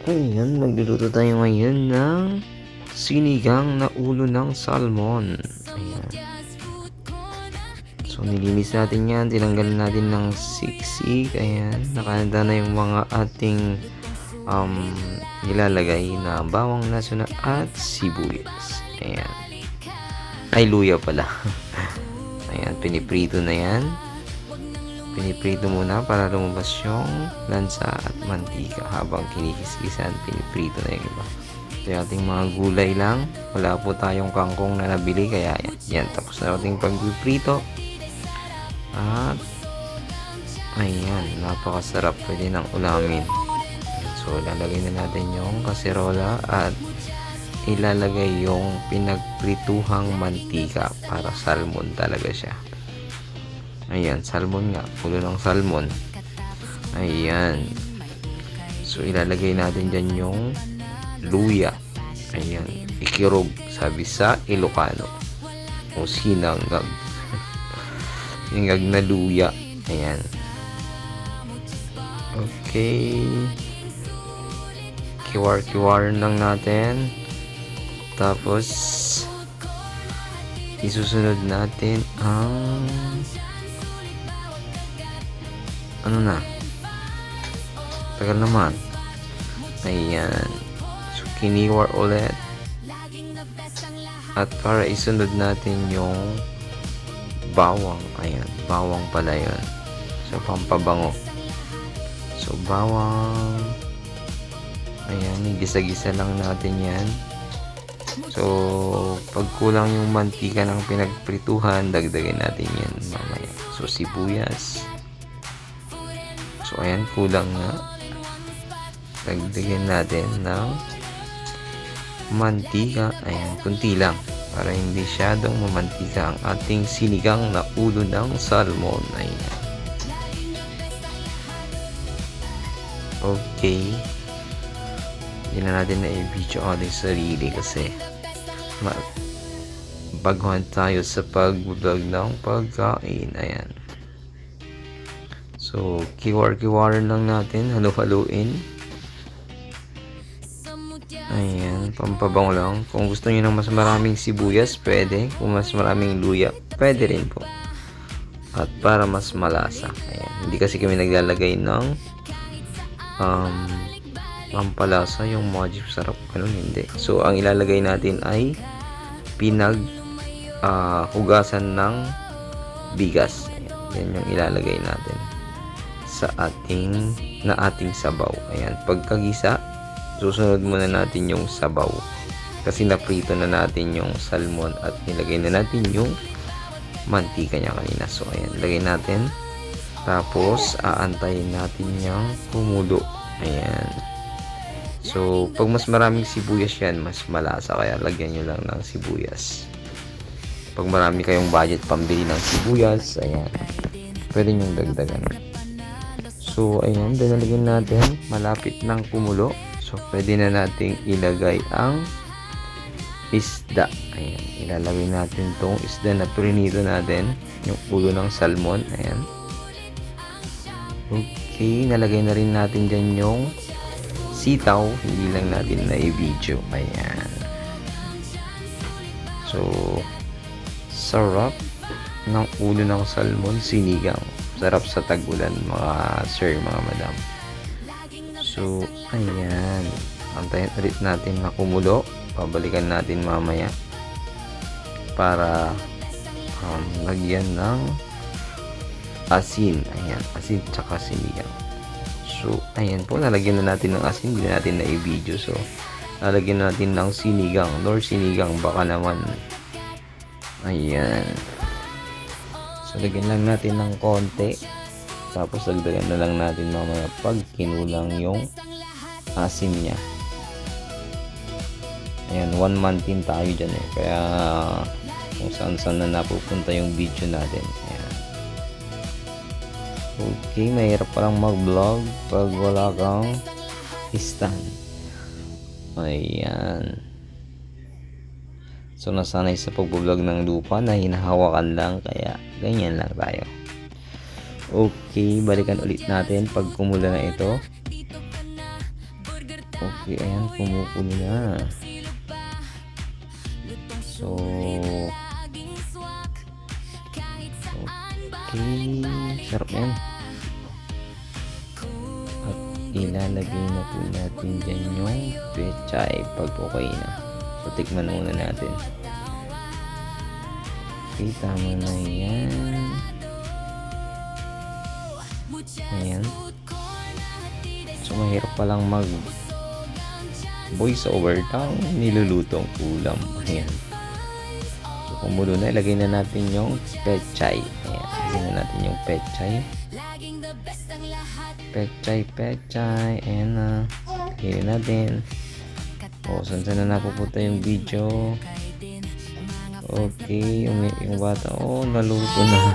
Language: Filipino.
Ayan, magluluto tayo ngayon ng sinigang na ulo ng salmon. Ayan. So, nilinis natin yan. Tinanggalan natin ng siksik. Ayan. Nakahanda na yung mga ating nilalagay na bawang naso at sibuyas. Ayan. Ay, luya pala. Ayan, piniprito na yan. Piniprito muna para lumabas yung lansa at mantika. Habang kinikis-kisan, piniprito na yung iba. So, yung ating mga gulay lang. Wala po tayong kangkong na nabili. Kaya yan. Tapos na ating pagpiprito. At ayan, napakasarap. Pwede nang ulamin. So, lalagay na natin yung kaserola at ilalagay yung pinagprituhang mantika para salmon talaga siya. Ayan, salmon nga. Ulo ng salmon. Ayan. So, ilalagay natin dyan yung luya. Ayan. Ikirog, sabi sa Ilocano. O sinangag. Sinangag na luya. Ayan. Okay. Kiwar-kiwar lang natin. Tapos, isusunod natin ang ano na, tagal naman. Ayan. So, kiniwar ulit. At para isunod natin yung bawang. Ayan. Bawang pala yun. So, pampabango. So, bawang. Ayan. Gisa-gisa lang natin yan. So, pag kulang yung mantika ng pinagprituhan, dagdagan natin yan mamaya. So, sibuyas. So, ayan, kulang nga. Dagdagan natin ng mantika. Ayan, kunti lang. Para hindi masyadong mamantika ang ating sinigang na ulo ng salmon. Ayan. Okay. Hindi na natin na i-video ang ating sarili kasi baguhan tayo sa pag-vlog ng pagkain. Ayan. So, kiwar-kiwaran lang natin. Halo-haluin. Ayan. Pampabango lang. Kung gusto nyo ng mas maraming sibuyas, pwede. Kung mas maraming luya, pwede rin po. At para mas malasa. Ayan. Hindi kasi kami naglalagay ng pampalasa. Yung Maggi sarap. Ganun, hindi. So, ang ilalagay natin ay hugasan ng bigas. Ayan. Yan yung ilalagay natin sa ating sabaw. Ayan, pagkagisa, susunod muna natin yung sabaw kasi naprito na natin yung salmon at nilagay na natin yung mantika niya kanina. So, ayan, lagay natin. Tapos, aantayin natin yung kumulo. Ayan. So, pag mas maraming sibuyas yan, mas malasa. Kaya, lagyan nyo lang ng sibuyas. Pag marami kayong budget pambili ng sibuyas, ayan, pwede nyo dagdagan. So, ayan, dinalagyan natin. Malapit ng kumulo. So, pwede na nating ilagay ang isda. Ayan, ilalagay natin tong isda na prinito natin. Yung ulo ng salmon. Ayan. Okay, nalagay na rin natin dyan yung sitaw. Hindi lang natin na i-video. Ayan. So, sarap ng ulo ng salmon, sinigang. Sarap sa tag-ulan, mga sir, mga madam. So, ayan. Antayin ulit natin na kumulo. Pabalikan natin mamaya para lagyan ng asin. Ayan, asin tsaka sinigang. So, ayan po, nalagyan na natin ng asin. Hindi natin na i-video. So, nalagyan natin ng sinigang. Nor sinigang, baka naman. Ayan. So, lagyan lang natin ng konti. Tapos, lagdagan na lang natin mamaya pag kinulang yung asin niya. Ayan, 1 month din tayo dyan eh. Kaya, kung saan na napupunta yung video natin. Ayan. Okay, mahirap palang mag-vlog pag wala kang stand. Ayan. So, nasanay sa pag-vlog ng lupa na hinahawakan lang. Kaya, ganyan lang tayo. Okay, balikan ulit natin pag kumula na ito. Okay, ayan, kumukulo na. So, okay, sarap yan. At ilalagay na po natin dyan yung pechay pag okay na. So, tikman muna natin. Okay, tama na yan. Ayan. So, mahirap palang mag voice over tang nilulutong ulam. Ayan. So, kumulo na. Ilagay na natin yung pechay. Ayan. Ilagay na natin yung pechay. Pechay. Ayan na. Ilagay natin. O, saan na napupunta yung video. Okay. Yung bata. Oh, naluto na.